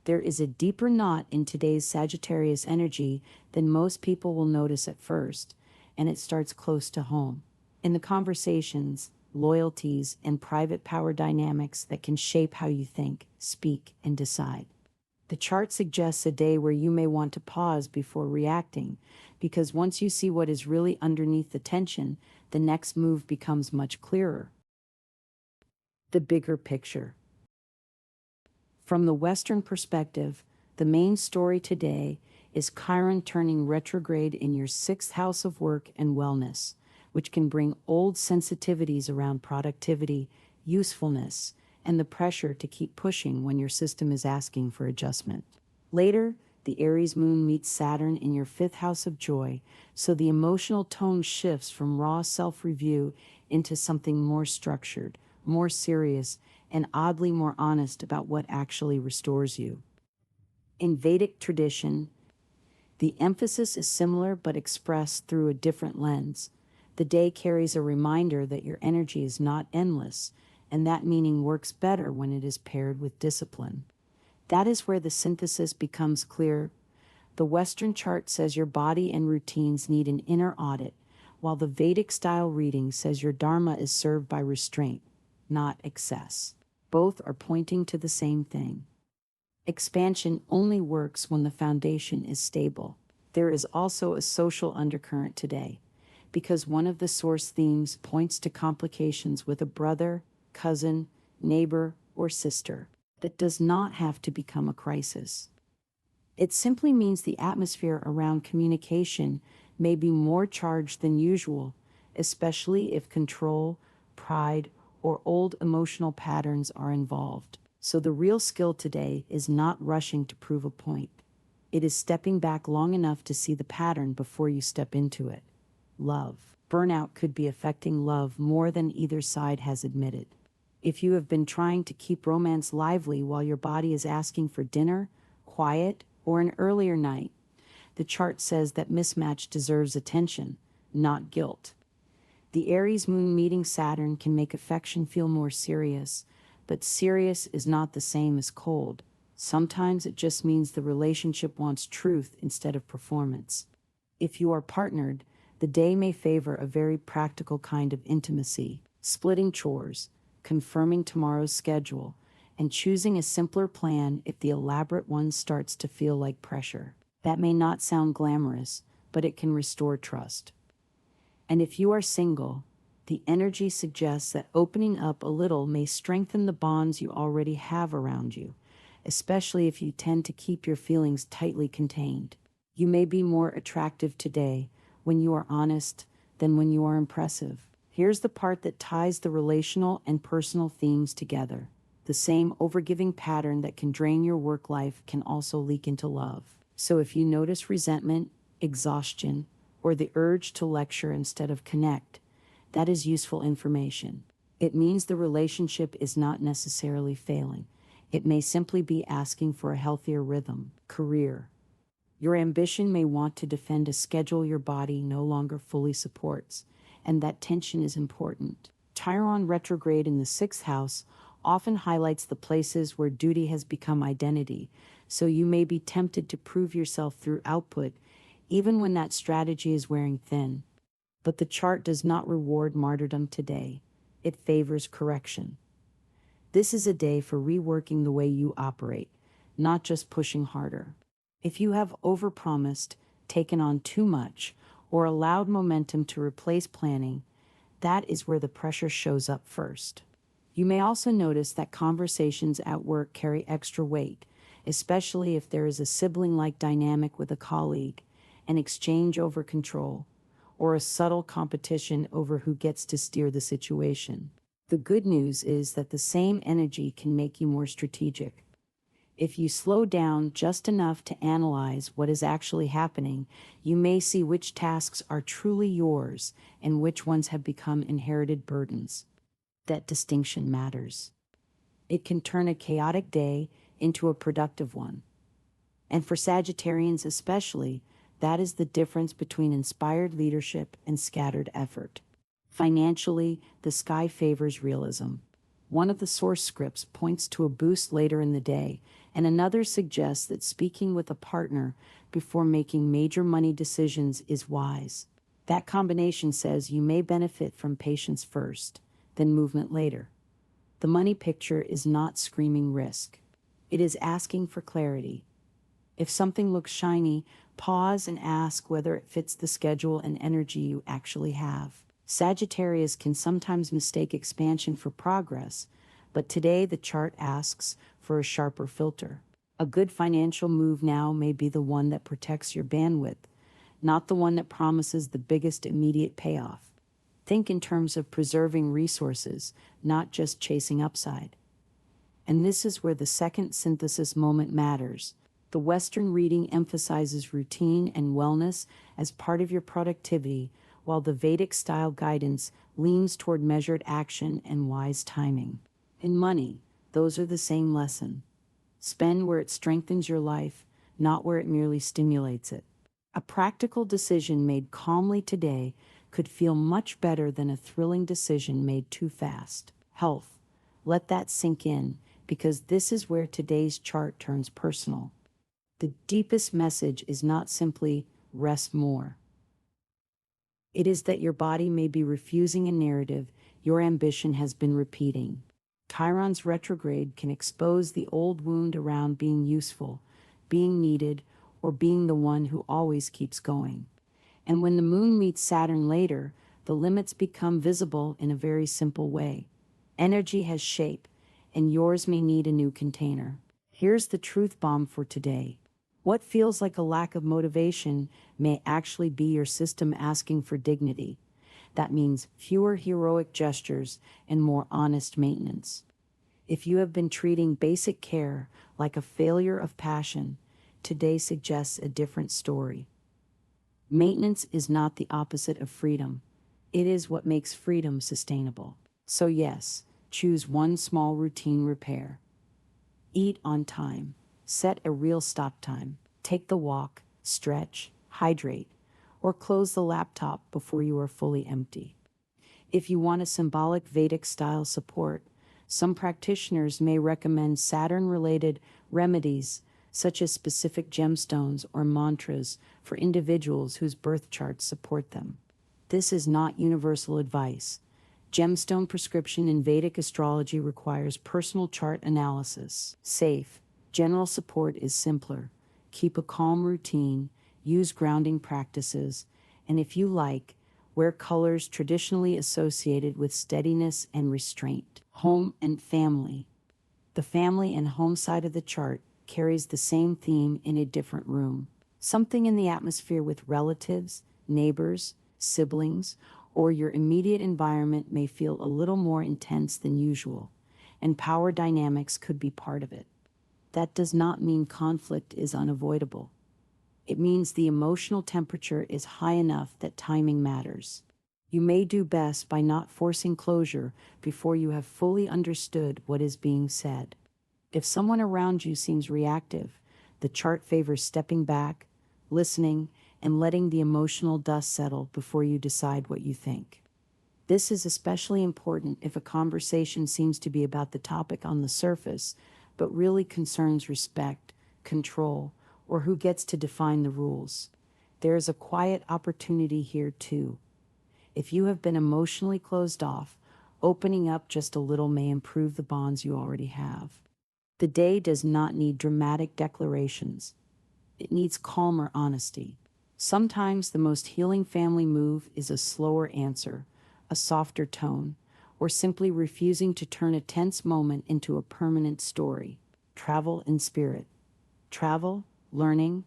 There is a deeper knot in today's Sagittarius energy than most people will notice at first, and it starts close to home. In the conversations, loyalties, and private power dynamics that can shape how you think, speak, and decide. The chart suggests a day where you may want to pause before reacting, because once you see what is really underneath the tension, the next move becomes much clearer. The bigger picture. From the Western perspective, the main story today is Chiron turning retrograde in your sixth house of work and wellness, which can bring old sensitivities around productivity, usefulness, and the pressure to keep pushing when your system is asking for adjustment. Later, the Aries moon meets Saturn in your fifth house of joy, so the emotional tone shifts from raw self-review into something more structured, more serious, and oddly more honest about what actually restores you. In Vedic tradition, the emphasis is similar but expressed through a different lens. The day carries a reminder that your energy is not endless, and that meaning works better when it is paired with discipline. That is where the synthesis becomes clear. The Western chart says your body and routines need an inner audit, while the Vedic-style reading says your dharma is served by restraint, not excess. Both are pointing to the same thing. Expansion only works when the foundation is stable. There is also a social undercurrent today, because one of the source themes points to complications with a brother, cousin, neighbor, or sister. That does not have to become a crisis. It simply means the atmosphere around communication may be more charged than usual, especially if control, pride, or old emotional patterns are involved. So the real skill today is not rushing to prove a point. It is stepping back long enough to see the pattern before you step into it. Love. Burnout could be affecting love more than either side has admitted. If you have been trying to keep romance lively while your body is asking for dinner, quiet, or an earlier night, the chart says that mismatch deserves attention, not guilt. The Aries moon meeting Saturn can make affection feel more serious, but serious is not the same as cold. Sometimes it just means the relationship wants truth instead of performance. If you are partnered, the day may favor a very practical kind of intimacy, splitting chores, confirming tomorrow's schedule, and choosing a simpler plan if the elaborate one starts to feel like pressure. That may not sound glamorous, but it can restore trust. And if you are single, the energy suggests that opening up a little may strengthen the bonds you already have around you, especially if you tend to keep your feelings tightly contained. You may be more attractive today when you are honest than when you are impressive. Here's the part that ties the relational and personal themes together. The same overgiving pattern that can drain your work life can also leak into love. So if you notice resentment, exhaustion, or the urge to lecture instead of connect, that is useful information. It means the relationship is not necessarily failing. It may simply be asking for a healthier rhythm. Career. Your ambition may want to defend a schedule your body no longer fully supports, and that tension is important. Chiron retrograde in the sixth house often highlights the places where duty has become identity, so you may be tempted to prove yourself through output, even when that strategy is wearing thin. But the chart does not reward martyrdom today. It favors correction. This is a day for reworking the way you operate, not just pushing harder. If you have overpromised, taken on too much, or allowed momentum to replace planning, that is where the pressure shows up first. You may also notice that conversations at work carry extra weight, especially if there is a sibling-like dynamic with a colleague, an exchange over control, or a subtle competition over who gets to steer the situation. The good news is that the same energy can make you more strategic. If you slow down just enough to analyze what is actually happening, you may see which tasks are truly yours and which ones have become inherited burdens. That distinction matters. It can turn a chaotic day into a productive one. And for Sagittarians especially, that is the difference between inspired leadership and scattered effort. Financially, the sky favors realism. One of the source scripts points to a boost later in the day, and another suggests that speaking with a partner before making major money decisions is wise. That combination says you may benefit from patience first, then movement later. The money picture is not screaming risk. It is asking for clarity. If something looks shiny, pause and ask whether it fits the schedule and energy you actually have. Sagittarius can sometimes mistake expansion for progress, but today the chart asks for a sharper filter. A good financial move now may be the one that protects your bandwidth, not the one that promises the biggest immediate payoff. Think in terms of preserving resources, not just chasing upside. And this is where the second synthesis moment matters. The Western reading emphasizes routine and wellness as part of your productivity, while the Vedic style guidance leans toward measured action and wise timing. In money, those are the same lesson. Spend where it strengthens your life, not where it merely stimulates it. A practical decision made calmly today could feel much better than a thrilling decision made too fast. Health. Let that sink in, because this is where today's chart turns personal. The deepest message is not simply rest more. It is that your body may be refusing a narrative your ambition has been repeating. Chiron's retrograde can expose the old wound around being useful, being needed, or being the one who always keeps going. And when the moon meets Saturn later, the limits become visible in a very simple way. Energy has shape, and yours may need a new container. Here's the truth bomb for today. What feels like a lack of motivation may actually be your system asking for dignity. That means fewer heroic gestures and more honest maintenance. If you have been treating basic care like a failure of passion, today suggests a different story. Maintenance is not the opposite of freedom. It is what makes freedom sustainable. So yes, choose one small routine repair. Eat on time. Set a real stop time. Take the walk, stretch, hydrate, or close the laptop before you are fully empty. If you want a symbolic Vedic style support, some practitioners may recommend Saturn-related remedies such as specific gemstones or mantras for individuals whose birth charts support them. This is not universal advice. Gemstone prescription in Vedic astrology requires personal chart analysis. Safe, general support is simpler. Keep a calm routine, use grounding practices, and if you like, wear colors traditionally associated with steadiness and restraint. Home and family. The family and home side of the chart carries the same theme in a different room. Something in the atmosphere with relatives, neighbors, siblings, or your immediate environment may feel a little more intense than usual, and power dynamics could be part of it. That does not mean conflict is unavoidable. It means the emotional temperature is high enough that timing matters. You may do best by not forcing closure before you have fully understood what is being said. If someone around you seems reactive, the chart favors stepping back, listening, and letting the emotional dust settle before you decide what you think. This is especially important if a conversation seems to be about the topic on the surface, but really concerns respect, control, or who gets to define the rules. There is a quiet opportunity here too. If you have been emotionally closed off, opening up just a little may improve the bonds you already have. The day does not need dramatic declarations. It needs calmer honesty. Sometimes the most healing family move is a slower answer, a softer tone, or simply refusing to turn a tense moment into a permanent story. Travel and spirit. Travel, learning,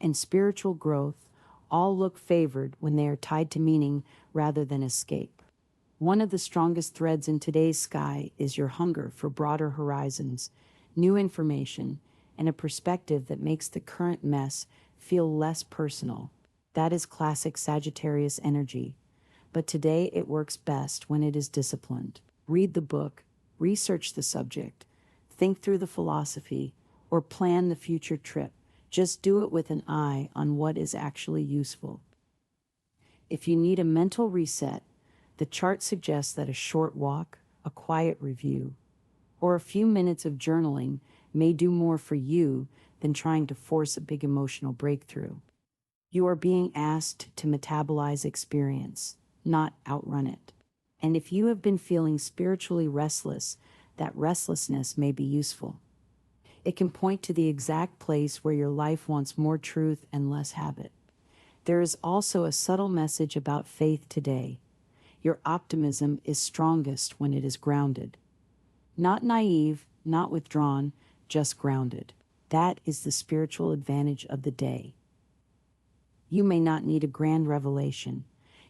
and spiritual growth all look favored when they are tied to meaning rather than escape. One of the strongest threads in today's sky is your hunger for broader horizons, new information, and a perspective that makes the current mess feel less personal. That is classic Sagittarius energy. But today it works best when it is disciplined. Read the book, research the subject, think through the philosophy, or plan the future trip. Just do it with an eye on what is actually useful. If you need a mental reset, the chart suggests that a short walk, a quiet review, or a few minutes of journaling may do more for you than trying to force a big emotional breakthrough. You are being asked to metabolize experience, not outrun it. And if you have been feeling spiritually restless, that restlessness may be useful. It can point to the exact place where your life wants more truth and less habit. There is also a subtle message about faith today. Your optimism is strongest when it is grounded. Not naive, not withdrawn, just grounded. That is the spiritual advantage of the day. You may not need a grand revelation.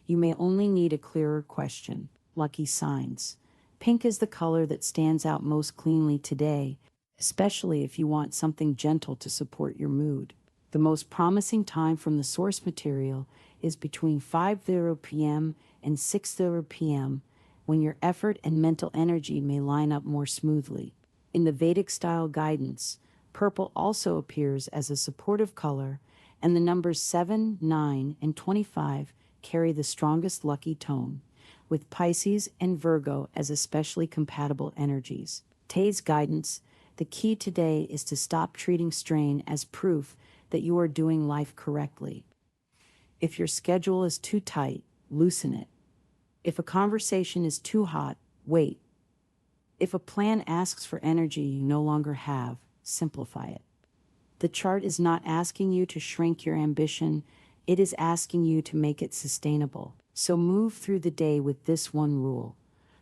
You may only need a clearer question. Lucky signs. Pink is the color that stands out most cleanly today, especially if you want something gentle to support your mood. The most promising time from the source material is between 5:00 p.m. and 6:00 p.m., when your effort and mental energy may line up more smoothly. In the Vedic style guidance, purple also appears as a supportive color, and the numbers 7, 9, and 25 carry the strongest lucky tone, with Pisces and Virgo as especially compatible energies. Today's guidance: the key today is to stop treating strain as proof that you are doing life correctly. If your schedule is too tight, loosen it. If a conversation is too hot, wait. If a plan asks for energy you no longer have, simplify it. The chart is not asking you to shrink your ambition, it is asking you to make it sustainable. So move through the day with this one rule: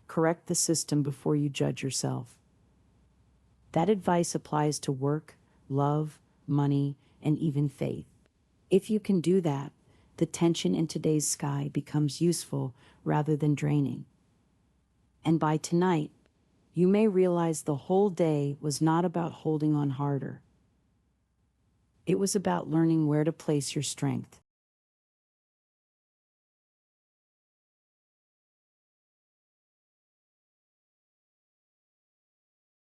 correct the system before you judge yourself. That advice applies to work, love, money, and even faith. If you can do that, the tension in today's sky becomes useful rather than draining. And by tonight, you may realize the whole day was not about holding on harder. It was about learning where to place your strength.